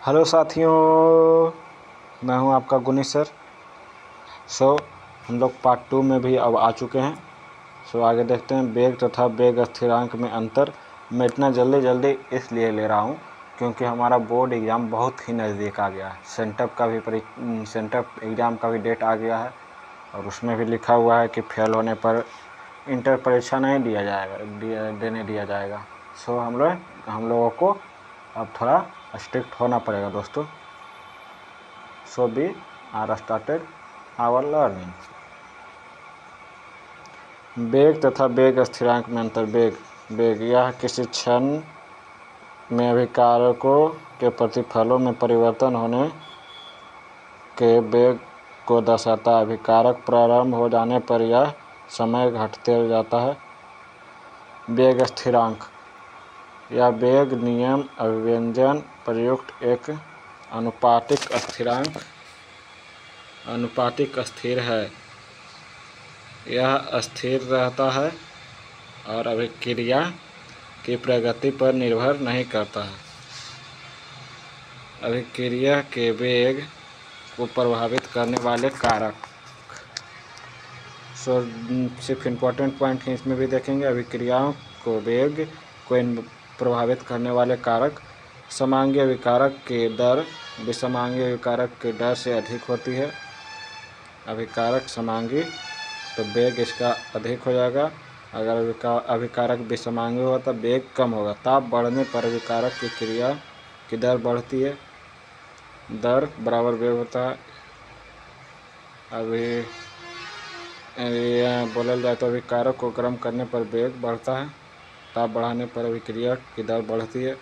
Hello साथियों, मैं हूं आपका गुनी सर। हम लोग पार्ट 2 में भी अब आ चुके हैं। आगे देखते हैं वेग तथा वेग स्थिरांक में अंतर। मैं इतना जल्दी इसलिए ले रहा हूं क्योंकि हमारा बोर्ड एग्ज़ाम बहुत ही नज़दीक आ गया है। सेंटअप एग्ज़ाम का भी डेट आ गया है और उसमें भी लिखा हुआ है कि फेल होने पर इंटर परीक्षा नहीं देने दिया जाएगा। हम लोगों को अब थोड़ा स्ट्रिक्ट होना पड़ेगा दोस्तों। We are started our learning. वेग तथा वेग स्थिरांक में अंतर। वेग यह किसी क्षण में अभिकारकों के प्रतिफलों में परिवर्तन होने के वेग को दर्शाता है। अभिकारक प्रारंभ हो जाने पर यह समय घटते जाता है। वेग स्थिरांक यह वेग नियम अभिव्यंजन प्रयुक्त एक अनुपातिक स्थिर है। यह स्थिर रहता है और अभिक्रिया की प्रगति पर निर्भर नहीं करता है। अभिक्रिया के वेग को प्रभावित करने वाले कारक। सिर्फ इम्पोर्टेंट पॉइंट है, इसमें भी देखेंगे। अभिक्रियाओं को वेग को प्रभावित करने वाले कारक। समांगी अभिकारक की दर विसमांगी अभिकारक की दर से अधिक होती है। अभिकारक समांगी तो वेग इसका अधिक हो जाएगा। अगर अभिकारक विसमांगी होगा तो वेग कम होगा। ताप बढ़ने पर अभिकारक की क्रिया की दर बढ़ती है। दर बराबर वेग होता है। अभी बोला जाए तो अभिकारक को गर्म करने पर वेग बढ़ता है। ताप बढ़ाने पर अभिक्रिया की दर बढ़ती है।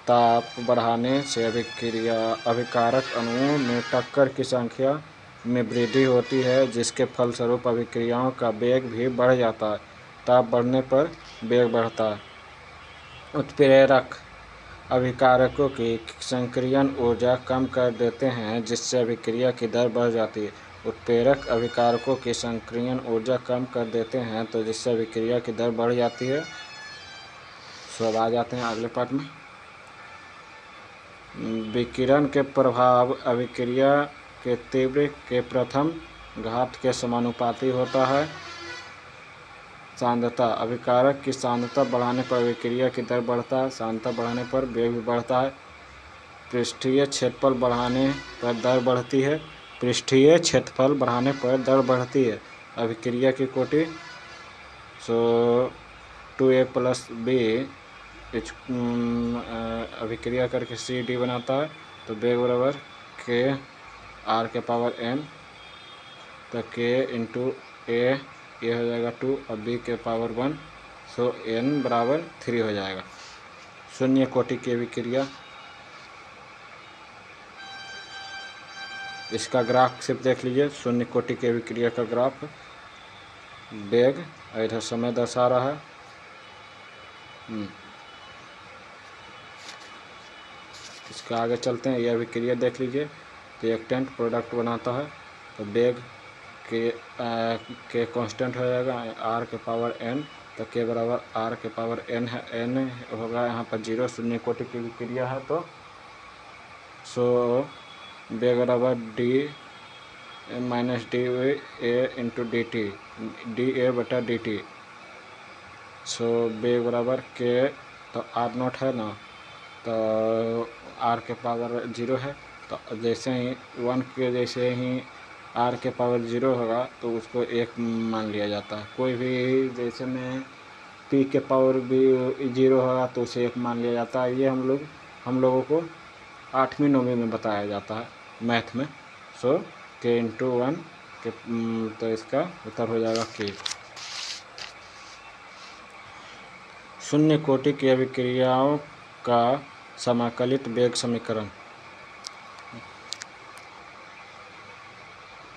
ताप बढ़ाने से अभिकारक अणुओं में टक्कर की संख्या में वृद्धि होती है, जिसके फलस्वरूप अभिक्रियाओं का वेग भी बढ़ जाता है। ताप बढ़ने पर वेग बढ़ता है। उत्प्रेरक अभिकारकों की संक्रियन ऊर्जा कम कर देते हैं, जिससे अभिक्रिया की दर बढ़ जाती है। उत्प्रेरक अभिकारकों की संक्रियन ऊर्जा कम कर देते हैं तो जिससे अभिक्रिया की दर बढ़ जाती है। अब आ जाते हैं अगले पार्ट में। विकिरण के प्रभाव अभिक्रिया के तीव्र के प्रथम घात के समानुपाती होता है। सांद्रता अभिकारक की सांद्रता बढ़ाने पर अभिक्रिया की दर बढ़ता है। सांद्रता बढ़ाने पर वेग भी बढ़ता है। पृष्ठीय क्षेत्रफल बढ़ाने पर दर बढ़ती है। पृष्ठीय क्षेत्रफल बढ़ाने पर दर बढ़ती है। अभिक्रिया की कोटि 2a + b अभिक्रिया करके CD बनाता है। तो वेग बराबर k r⁴n, तो k × a ये हो जाएगा 2 और b के पावर 1, सो n बराबर 3 हो जाएगा। शून्य कोटि की अभिक्रिया। इसका ग्राफ सिर्फ देख लीजिए। शून्य कोटि की अभिक्रिया का ग्राफ। वेग इधर समय दर्शा रहा है। इसका आगे चलते हैं। यह अभिक्रिया देख लीजिए। रिएक्टेंट प्रोडक्ट बनाता है तो वेग के कांस्टेंट हो जाएगा r⁴n, तो k बराबर r⁴n है। n होगा यहाँ पर 0। शून्य कोटि की अभिक्रिया है तो वेग बराबर d - dA × dt, dA/dt। वेग बराबर k, तो r0 है ना, तो r⁴0 है। तो जैसे ही 1 के जैसे ही r⁴0 होगा तो उसको 1 मान लिया जाता है। कोई भी जैसे में p के पावर भी 0 होगा तो उसे 1 मान लिया जाता है। ये हम लोगों को 8वीं 9वीं में बताया जाता है मैथ में। k × 1 के, तो इसका उत्तर हो जाएगा k। शून्य कोटि की अभिक्रियाओं का समाकलित वेग समीकरण।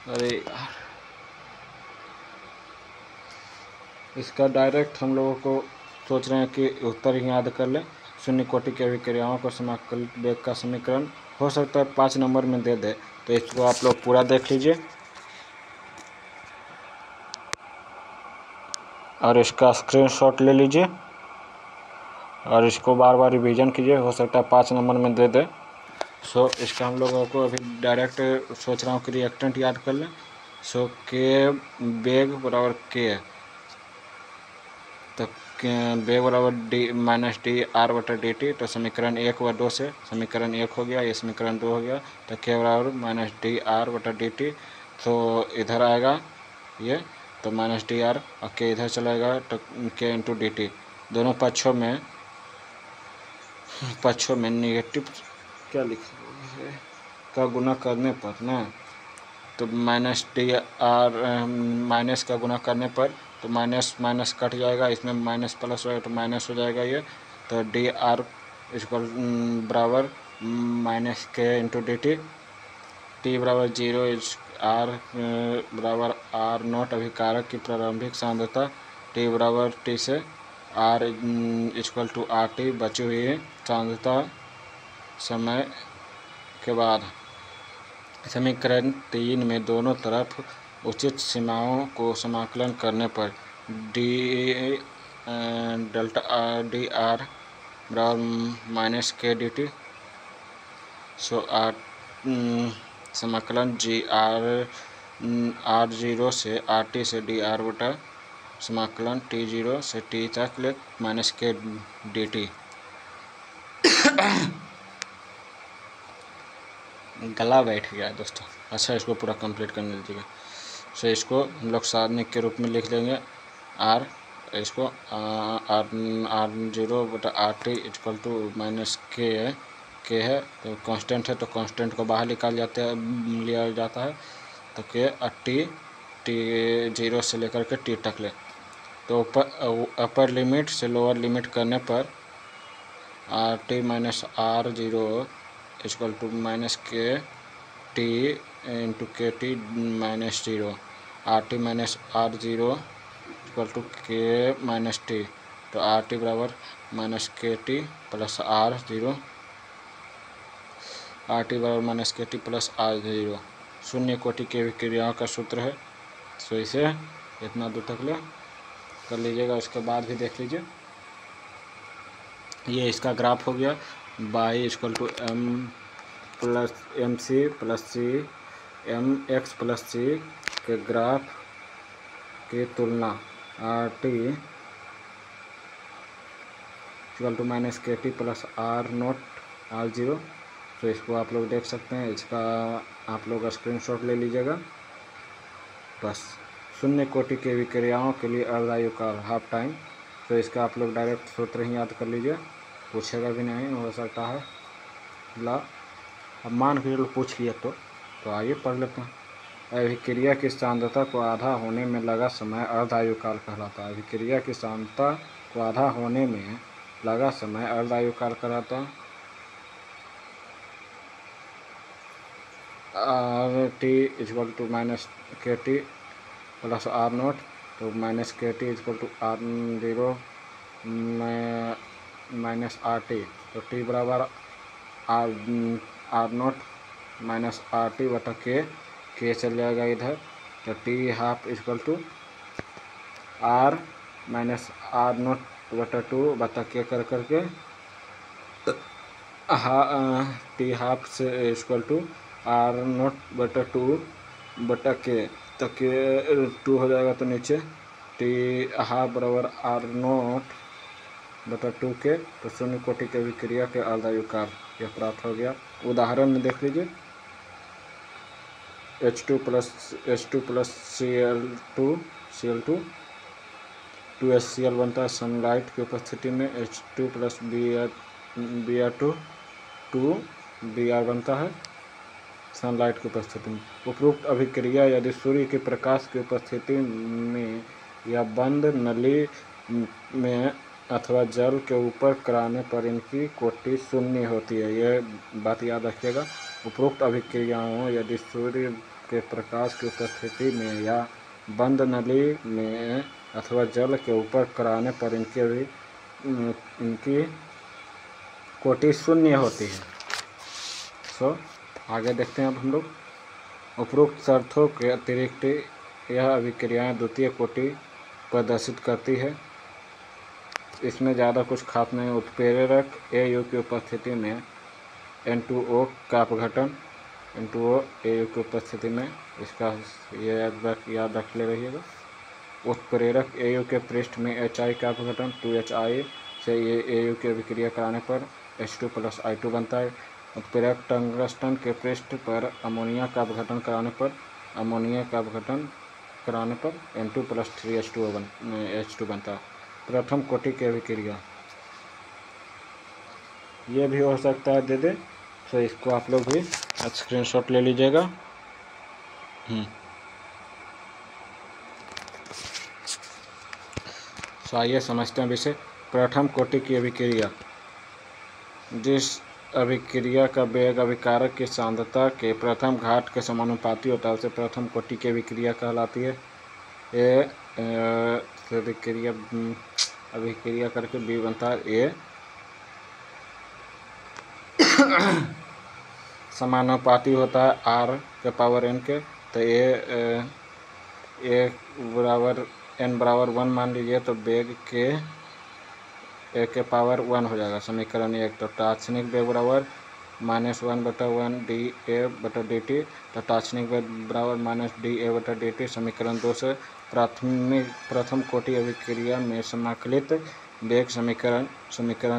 अरे यार, इसका डायरेक्ट हम लोगों को सोच रहे हैं कि उत्तर ही याद कर लें। शून्य कोटि की अभिक्रियाओं को समाकलित वेग का समीकरण हो सकता है 5 नंबर में दे दे, तो इसको आप लोग पूरा देख लीजिए और इसका स्क्रीनशॉट ले लीजिए और इसको बार बार रिवीजन कीजिए। हो सकता है 5 नंबर में दे दे। सो इसका हम लोगों को अभी डायरेक्ट सोच रहा हूँ कि रिएक्टेंट याद कर लें। सो के बेग बराबर के, तो बेग बराबर डी माइनस डी आर बटा डी टी। तो समीकरण 1 व 2 से समीकरण 1 हो गया, ये समीकरण 2 हो गया। तो के बराबर माइनस डी आर बटा डी टी। तो इधर आएगा ये, तो माइनस डी आर, और के इधर चलाएगा, तो के इंटू डी टी। दोनों पक्षों में निगेटिव क्या लिखा है का गुना करने पर ना, तो माइनस डी आर माइनस का गुना करने पर तो माइनस माइनस कट जाएगा, इसमें माइनस प्लस होगा तो माइनस हो जाएगा ये। तो डी आर इक्वल बराबर माइनस के इंटू डी टी। टी बराबर 0, आर बराबर आर नॉट अभिकारक की प्रारंभिक सांद्रता। टी बराबर टी से R equal to R T बची हुई सांद्रता समय के बाद। समीकरण 3 में दोनों तरफ उचित सीमाओं को समाकलन करने पर डी डेल्टा डी आर बराबर माइनस के डी टी। सो आर समाकलन जी आर जीरो से आर टी से डी आर बटा समाकलन टी जीरो से टी तक ले माइनस के डी टी। गला बैठ गया दोस्तों। अच्छा, इसको पूरा कंप्लीट करने दीजिएगा। सो इसको हम लोग सारणिक के रूप में लिख लेंगे। आर इसको आर जीरो बटा R T equal to minus K है, तो कांस्टेंट है, तो कांस्टेंट को बाहर लिया जाता है। तो के टी जीरो से लेकर के टी तक ले। तो अपर लिमिट से लोअर लिमिट करने पर R T minus R zero equal to minus के T into K T minus zero. R T minus R zero equal to K minus T. तो आर टी बराबर minus के T plus R zero. R T बराबर minus के T plus R zero शून्य कोटि की विक्रियाओं का सूत्र है। सो इसे इतना दूर तक ले कर लीजिएगा, उसके बाद भी देख लीजिए। ये इसका ग्राफ हो गया। Y equal to m plus m c plus c m x plus c के ग्राफ की तुलना r T equal to minus के T plus are naught r zero. तो इसको आप लोग देख सकते हैं, इसका आप लोग स्क्रीनशॉट ले लीजिएगा। बस शून्य कोटि के विक्रियाओं के लिए अर्धायु काल हाफ टाइम। तो इसका आप लोग डायरेक्ट सूत्र ही याद कर लीजिए, पूछेगा भी नहीं, हो सकता है ला। अब मान के चलो पूछ लिया तो आइए पढ़ लेते हैं। अभिक्रिया की सांद्रता को आधा होने में लगा समय अर्धायु काल कहलाता है। अभिक्रिया की सांद्रता को आधा होने में लगा समय अर्धायु काल कहलाता है। R T equal to minus के टी प्लस आर नोट। तो माइनस के T equal to R zero minus R T. तो टी बराबर R naught minus R T बटा के चल जाएगा इधर। तो T half equal to R minus R naught बटा टू बटा के कर करके टी हाफ से इक्वल टू आर नोट बटा टू बटा के, तो के टू हो जाएगा। तो नीचे टी हाफ बराबर आर नोट बटा टू के। तो शून्य कोटि के विक्रिया के अर्धायु काल यह प्राप्त हो गया। उदाहरण में देख लीजिए, H2 प्लस Cl2 2HCl बनता है सनलाइट की उपस्थिति में। H2 प्लस Br2 2Br बनता है सनलाइट की उपस्थिति में। उपरोक्त अभिक्रिया यदि सूर्य के प्रकाश की उपस्थिति में या बंद नली में अथवा जल के ऊपर कराने पर इनकी कोटि शून्य होती है। यह बात याद रखिएगा। उपरोक्त अभिक्रियाओं यदि सूर्य के प्रकाश की उपस्थिति में या बंद नली में अथवा जल के ऊपर कराने पर इनकी कोटि शून्य होती है। सो आगे देखते हैं अब हम लोग। उपरोक्त शर्तों के अतिरिक्त यह अभिक्रियाएं द्वितीय कोटि प्रदर्शित करती है। इसमें ज़्यादा कुछ खास नहीं। उत्प्रेरक AU की उपस्थिति में N2O का अपघटन, N2O AU की उपस्थिति में, इसका ये याद रख ले रहिएगा। उत्प्रेरक AU के पृष्ठ में HI का अपघटन 2HI से ये AU की अभिक्रिया कराने पर H2+I2 बनता है। उत्प्रेरक टंगस्टन के पृष्ठ पर अमोनिया का अपघटन कराने पर N2+3H2 बनता है। प्रथम कोटि की अभिक्रिया ये भी हो सकता है दे दे, तो इसको आप लोग भी स्क्रीनशॉट ले लीजिएगा। तो आइए समझते हैं विषय। प्रथम कोटि की अभिक्रिया, जिस अभिक्रिया का वेग अभिकारक की सांद्रता के प्रथम घात के समानुपाती होता है उसे प्रथम कोटि की अभिक्रिया कहलाती है। अभिक्रिया करके बी बनता है ए समानुपाती होता है आर के पावर एन के, तो ए बराबर एन बराबर 1 मान लीजिए, तो वेग के ए के पावर 1 हो जाएगा समीकरण 1। तो तात्क्षणिक वेग बराबर -1/1 dA/dt, तो तात्क्षणिक वेग बराबर -dA/dt समीकरण 2 से। प्रथम कोटि अभिक्रिया में समाकलित वेग समीकरण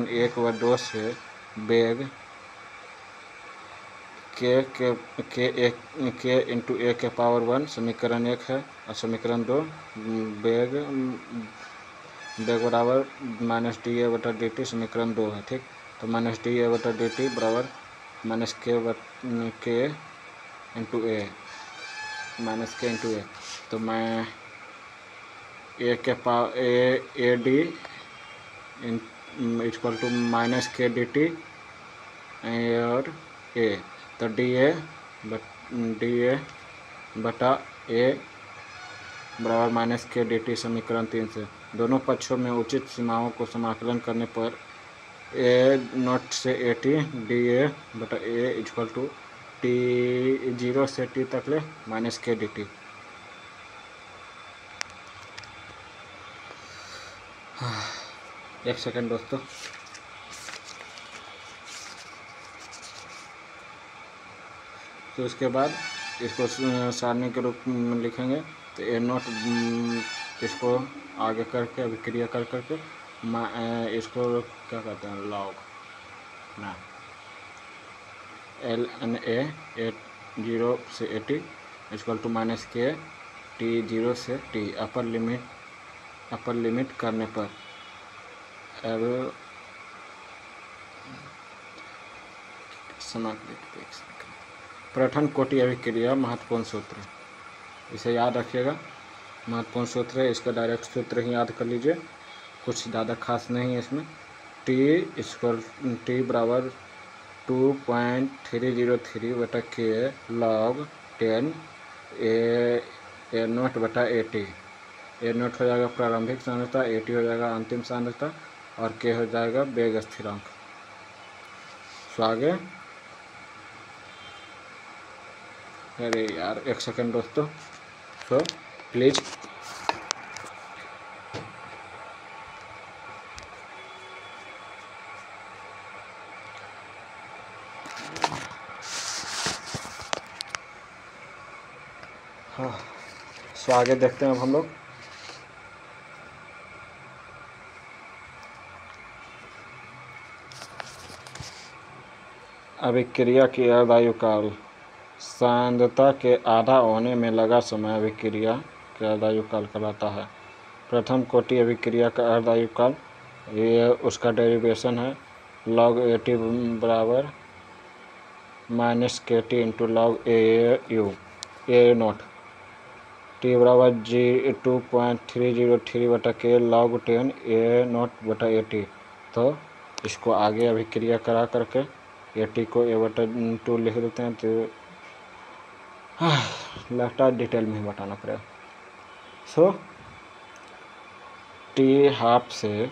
1 व 2 से वेग के इंटू ए के पावर 1 समीकरण 1 है, और समीकरण 2 वेग बराबर -dA/dt समीकरण 2 है। ठीक, तो -dA/dt बराबर -k इंटू ए, तो मैं ए के power A D equal to -k/dt और ए, तो dA बटा ए बराबर -k/dt समीकरण 3 से। दोनों पक्षों में उचित सीमाओं को समाकलन करने पर A0 से AT dA बटा ए इक्वल टू T0 से T तक ले -k/dt। एक सेकेंड दोस्तों, तो इसके बाद इसको सारणी के रूप में लिखेंगे। तो A0 इसको आगे करके अभिक्रिया कर करके इसको क्या कहते हैं, लॉग ना LNA A0 से AT equal to -k T0 से T अपर लिमिट करने पर। अब प्रथम कोटि अभिक्रिया महत्वपूर्ण सूत्र, इसे याद रखिएगा। महत्वपूर्ण सूत्र है, इसका डायरेक्ट सूत्र ही याद कर लीजिए, कुछ ज़्यादा खास नहीं है इसमें। T बराबर 2.303/k log 10 A0 बटा AT। A0 हो जाएगा प्रारंभिक सांद्रता, AT हो जाएगा अंतिम सांद्रता, और K हो जाएगा वेग स्थिरांक। तो आगे, अरे यार एक सेकंड दोस्तों, तो प्लीज़ हाँ, तो आगे देखते हैं अब हम लोग। अभिक्रिया की अर्धायु काल, सांद्रता के आधा होने में लगा समय अभिक्रिया का अर्धायु काल कहलाता है। प्रथम कोटि अभिक्रिया का अर्धायु काल, ये उसका डेरिवेशन है log AT बराबर -kT into log A0। T बराबर 2.303/k log 10 A0 बटा AT। तो इसको आगे अभिक्रिया करा करके AT को A/2 लिख देते हैं, तो लगता है डिटेल में ही बताना पड़ेगा। सो T हाफ से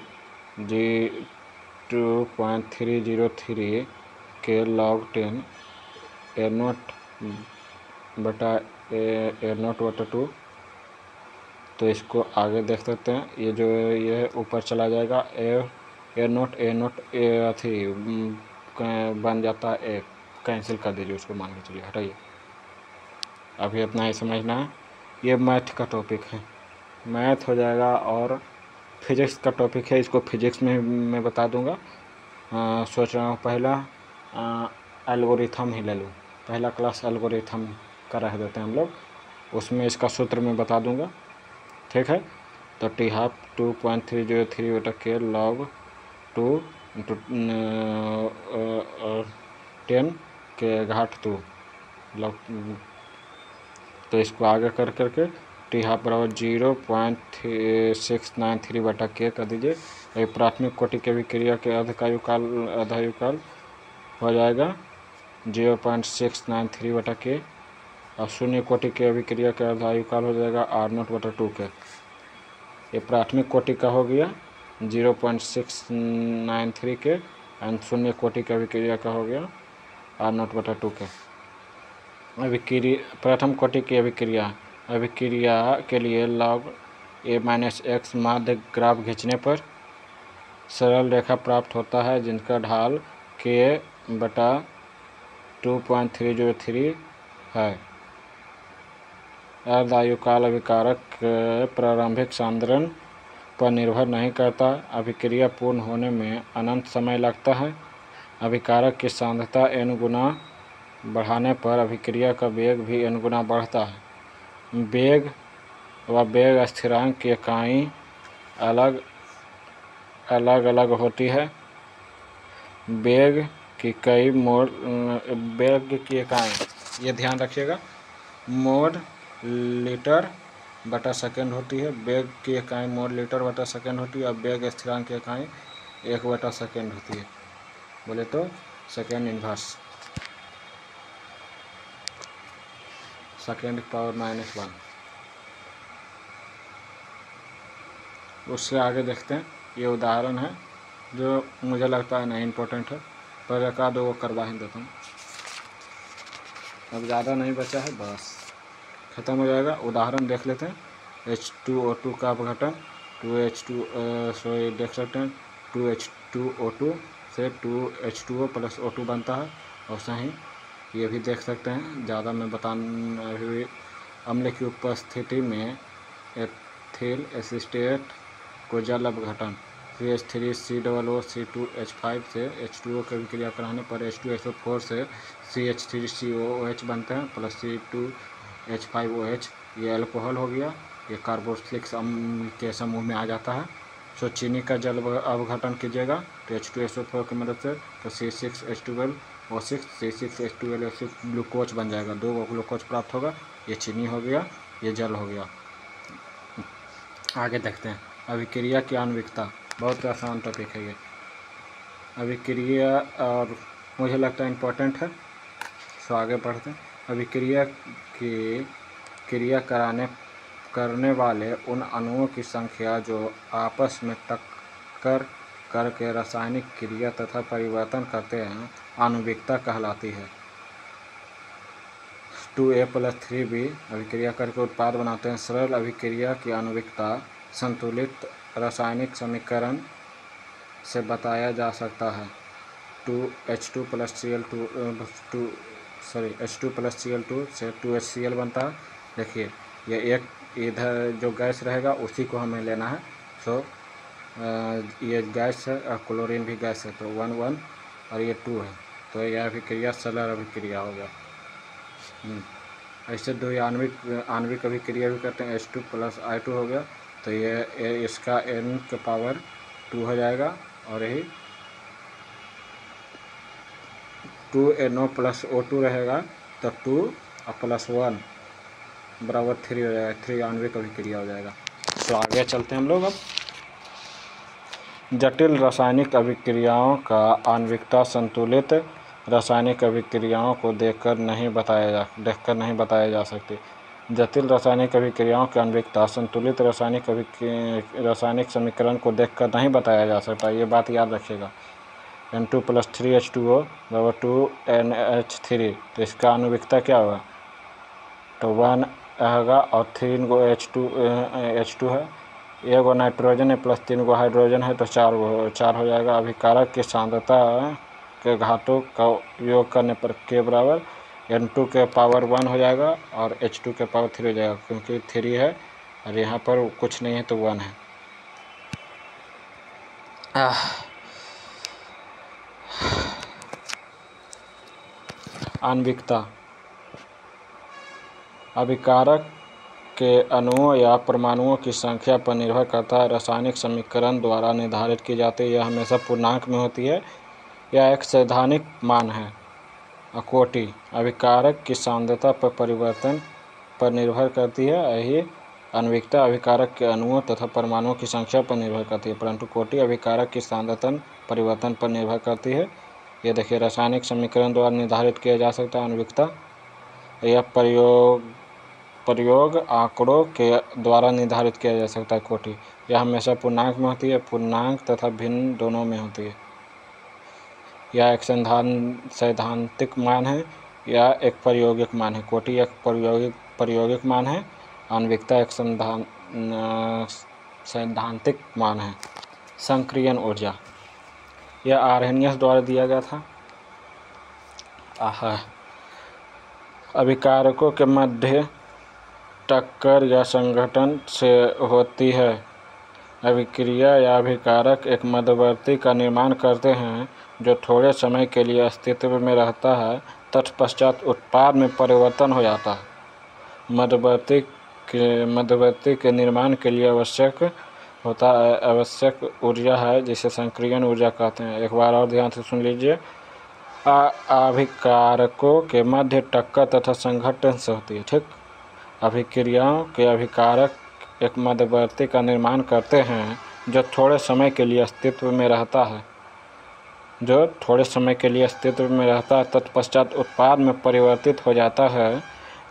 2.303 के log 10 A0 बटा 2। तो इसको आगे देख सकते हैं, ये जो ये ऊपर चला जाएगा A0 अथी बन जाता है एक, कैंसिल कर दीजिए उसको, मान के चलिए, हटाइए। अभी इतना ही समझना है, ये मैथ का टॉपिक है, मैथ हो जाएगा। और फिजिक्स का टॉपिक है, इसको फिजिक्स में मैं बता दूंगा। सोच रहा हूँ पहला एल्गोरिथम ही ले लूँ, पहला क्लास एल्गोरिथम का रह देते हैं हम लोग, उसमें इसका सूत्र मैं बता दूंगा, ठीक है। तो T half 2.303/k log 2 into 10 के घात 2 लॉग। तो इसको आगे कर करके टी हाफ बराबर 0.693/k कर दीजिए। ये प्राथमिक कोटि के अभिक्रिया के आधायुकाल हो जाएगा 0.693/k, और शून्य कोटि के अभिक्रिया के आधायुकाल हो जाएगा R0/2 के। ये प्राथमिक कोटि का हो गया 0.693 के, एंड शून्य कोटि के अभिक्रिया का हो गया R0/2 के। प्रथम कोटि की अभिक्रिया के लिए log a-x माध्य ग्राफ खींचने पर सरल रेखा प्राप्त होता है जिनका ढाल k/2.303 है। अर्धायुकाल अभिकारक प्रारंभिक सांद्रण पर निर्भर नहीं करता, अभिक्रिया पूर्ण होने में अनंत समय लगता है। अभिकारक की सांद्रता n गुना बढ़ाने पर अभिक्रिया का वेग भी n गुना बढ़ता है। वेग व वेग स्थिरांक की इकाई अलग अलग होती है। वेग की इकाई, ये ध्यान रखिएगा, मोड लीटर बटा सेकेंड होती है। वेग की इकाई मोड लीटर बटा सेकेंड होती है, और वेग स्थिरांक की इकाई 1/सेकेंड होती है, बोले तो सेकेंड इन्वर्स, सेकेंड पावर -1। उससे आगे देखते हैं, ये उदाहरण है जो मुझे लगता है नहीं इम्पोर्टेंट है, पर एक आध वो करवा ही देता हूँ। अब ज़्यादा नहीं बचा है, बस ख़त्म हो जाएगा। उदाहरण देख लेते हैं। H2O2 का अपघटन, देख सकते हैं 2H2O2 से 2H2O + O2 बनता है। और सही ये भी देख सकते हैं, ज़्यादा मैं अभी अम्ल की उपस्थिति में एथिल एसीटेट को जल अपघटन CH3COO(C2H5) से H2O की अभिक्रिया कराने पर H2SO4 से CH3COOH बनते हैं प्लस C2H5OH। ये अल्कोहल हो गया, ये कार्बोक्सिलिक अम्ल के समूह में आ जाता है। सो चीनी का जल अपघटन कीजिएगा तो H2SO4 की मदद से, तो C6H12O6 C6H12O6 ग्लूकोज बन जाएगा, 2 ग्लूकोज प्राप्त होगा। ये चीनी हो गया, ये जल हो गया। आगे देखते हैं अभिक्रिया की आणविकता, बहुत आसान टॉपिक है ये अभिक्रिया, और मुझे लगता है इम्पोर्टेंट है। सो आगे बढ़ते हैं। अभिक्रिया की क्रिया करने वाले उन अणुओं की संख्या जो आपस में टक्कर करके रासायनिक क्रिया तथा परिवर्तन करते हैं आणविकता कहलाती है। 2A + 3B अभिक्रिया करके उत्पाद बनाते हैं। सरल अभिक्रिया की आणविकता संतुलित रासायनिक समीकरण से बताया जा सकता है। H2 + Cl2 से 2HCl बनता है। देखिए ये एक इधर जो गैस रहेगा उसी को हमें लेना है। सो ये गैस है और क्लोरीन भी गैस है, तो 1 1 और ये 2 है, तो यह अभिक्रिया सरल अभिक्रिया हो गया। ऐसे दो आणविक अभिक्रिया भी करते हैं। H2 + I2 हो गया, तो ये इसका n⁻² हो जाएगा, और यही 2NO + O2 रहेगा, तो 2 + 1 = 3 हो जाएगा। 3 आणविक अभिक्रिया हो जाएगा। तो आगे चलते हैं हम लोग। अब जटिल रासायनिक अभिक्रियाओं का आणविकता संतुलित रासायनिक अभिक्रियाओं को देखकर नहीं बताया जा सकती। जटिल रासायनिक अभिक्रियाओं की आणविकता संतुलित रासायनिक समीकरण को देखकर नहीं बताया जा सकता। ये बात याद रखिएगा। N2 + 3H2O = 2NH3, तो इसका आणविकता क्या होगा, तो 1 होगा, और 3 गो H2 है, 1 गो नाइट्रोजन है प्लस 3 गो हाइड्रोजन है, तो 4 हो जाएगा। अभिकारक की सांद्रता के घातों का योग करने पर K बराबर N2 के पावर 1 हो जाएगा और H2 के पावर 3 हो जाएगा, क्योंकि 3 है और यहाँ पर कुछ नहीं है तो 1 है। आणविकता अभिकारक के अणुओं या परमाणुओं की संख्या पर निर्भर करता है, रासायनिक समीकरण द्वारा निर्धारित की जाती है। यह हमेशा पूर्णांक में होती है। यह एक सैद्धांतिक मान है। कोटि अभिकारक की सांद्रता पर परिवर्तन पर निर्भर करती है। यही आणविकता अभिकारक के अणुओं तथा परमाणुओं की संख्या पर निर्भर करती है, परंतु कोटि अभिकारक की सांद्रता परिवर्तन पर निर्भर करती है। ये देखिए, रासायनिक समीकरण द्वारा निर्धारित किया जा सकता है आणविकता। यह प्रयोग आंकड़ों के द्वारा निर्धारित किया जा सकता है। कोटि यह हमेशा पूर्णांक में होती है। पूर्णांक तथा भिन्न दोनों में होती है। यह एक सैद्धांतिक मान है या एक प्रायोगिक मान है। कोटि एक प्रायोगिक मान है। आणविकता एक सैद्धांतिक मान है। संक्रियण ऊर्जा यह आर्हेनियस द्वारा दिया गया था। अभिकारकों के मध्य टक्कर या संघटन से होती है। अभिक्रिया या अभिकारक एक मध्यवर्ती का निर्माण करते हैं जो थोड़े समय के लिए अस्तित्व में रहता है, तत्पश्चात उत्पाद में परिवर्तन हो जाता है। मध्यवर्ती के निर्माण के लिए आवश्यक ऊर्जा है जिसे संक्रियण ऊर्जा कहते हैं। एक बार और ध्यान से सुन लीजिए। अभिकारकों के मध्य टक्कर तथा संघटन से होती है। ठीक, अभिक्रियाओं के अभिकारक एक मध्यवर्ती का निर्माण करते हैं जो थोड़े समय के लिए अस्तित्व में रहता है, तत्पश्चात उत्पाद में परिवर्तित हो जाता है।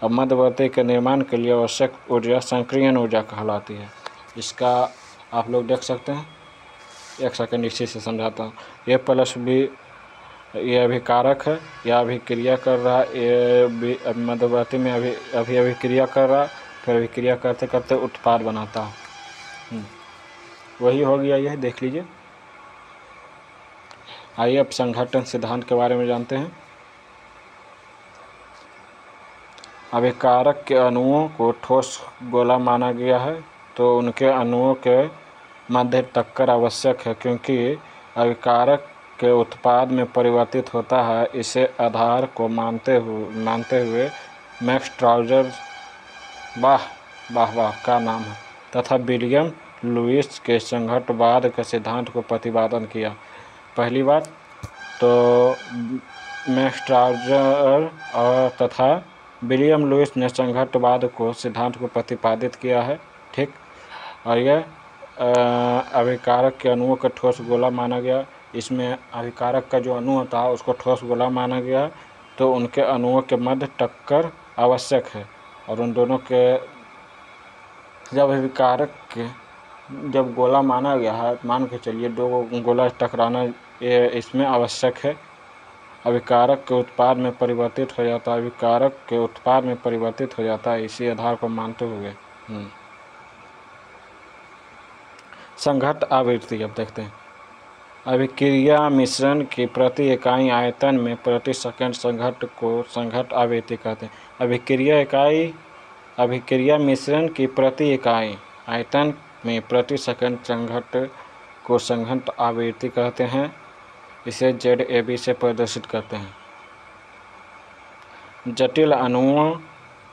अब मध्यवर्ती के निर्माण के लिए आवश्यक ऊर्जा संक्रियण ऊर्जा कहलाती है। इसका आप लोग देख सकते हैं। एक सेकंड इसी से समझाता हूँ। ये प्लस बी ये अभिकारक है, यह अभिक्रिया कर रहा है, ये मध्यवर्ती में अभिक्रिया कर रहा है, फिर अभिक्रिया करते करते उत्पाद बनाता है। वही हो गया, यह देख लीजिए। आइए अब संघटन सिद्धांत के बारे में जानते हैं। अभिकारक के अणुओं को ठोस गोला माना गया है, तो उनके अणुओं के मध्य टक्कर आवश्यक है, क्योंकि अभिकारक के उत्पाद में परिवर्तित होता है। इसे आधार को मानते हुए मैक्स ट्राउजर वाह का नाम है तथा विलियम लुईस के संघट्टवाद के सिद्धांत को प्रतिपादन किया। पहली बात तो मैक्स ट्राउजर तथा विलियम लुईस ने संघट्टवाद को सिद्धांत को प्रतिपादित किया है। ठीक, और यह अभिकारक के अणुओं का ठोस गोला माना गया। इसमें अभिकारक का जो अणु होता है उसको ठोस गोला माना गया, तो उनके अणुओं के मध्य टक्कर आवश्यक है। और उन दोनों के जब अभिकारक के जब गोला माना गया है, मान के चलिए दो गोला टकराना ये इसमें आवश्यक है। अभिकारक के उत्पाद में परिवर्तित हो जाता है। अभिकारक के उत्पाद में परिवर्तित हो जाता है, इसी आधार को मानते हुए। संघट्ट आवृत्ति अब देखते हैं। अभिक्रिया मिश्रण की प्रति इकाई आयतन में प्रति सेकंड संघट्ट को संघट्ट आवृत्ति कहते हैं। अभिक्रिया मिश्रण की प्रति इकाई आयतन में प्रति सेकंड संघट्ट को संघट्ट आवृत्ति कहते हैं। इसे ZAB से प्रदर्शित करते हैं। जटिल अणुओं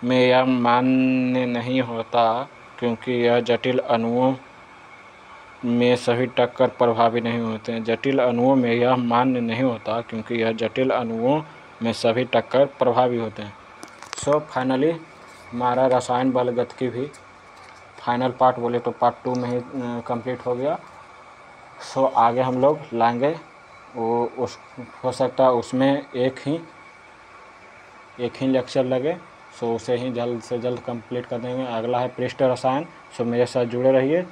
में यह मान्य नहीं होता, क्योंकि यह जटिल अणुओं में सभी टक्कर प्रभावी नहीं होते हैं। जटिल अणुओं में यह मान्य नहीं होता, क्योंकि यह जटिल अणुओं में सभी टक्कर प्रभावी होते हैं। सो फाइनली हमारा रसायन बलगतिकी भी फाइनल पार्ट बोले तो पार्ट 2 में ही कंप्लीट हो गया। सो आगे हम लोग लाएंगे वो हो सकता है उसमें एक ही लेक्चर लगे। सो उसे ही जल्द से जल्द कंप्लीट कर देंगे। अगला है पृष्ठ रसायन। सो मेरे साथ जुड़े रहिए।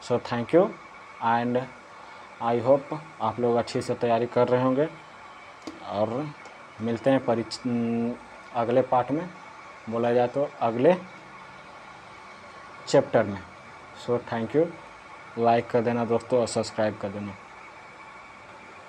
So thank you and I hope आप लोग अच्छी से तैयारी कर रहे होंगे, और मिलते हैं अगले पार्ट में, बोला जाए तो अगले चैप्टर में। सो थैंक यू, लाइक कर देना दोस्तों और सब्सक्राइब कर देना।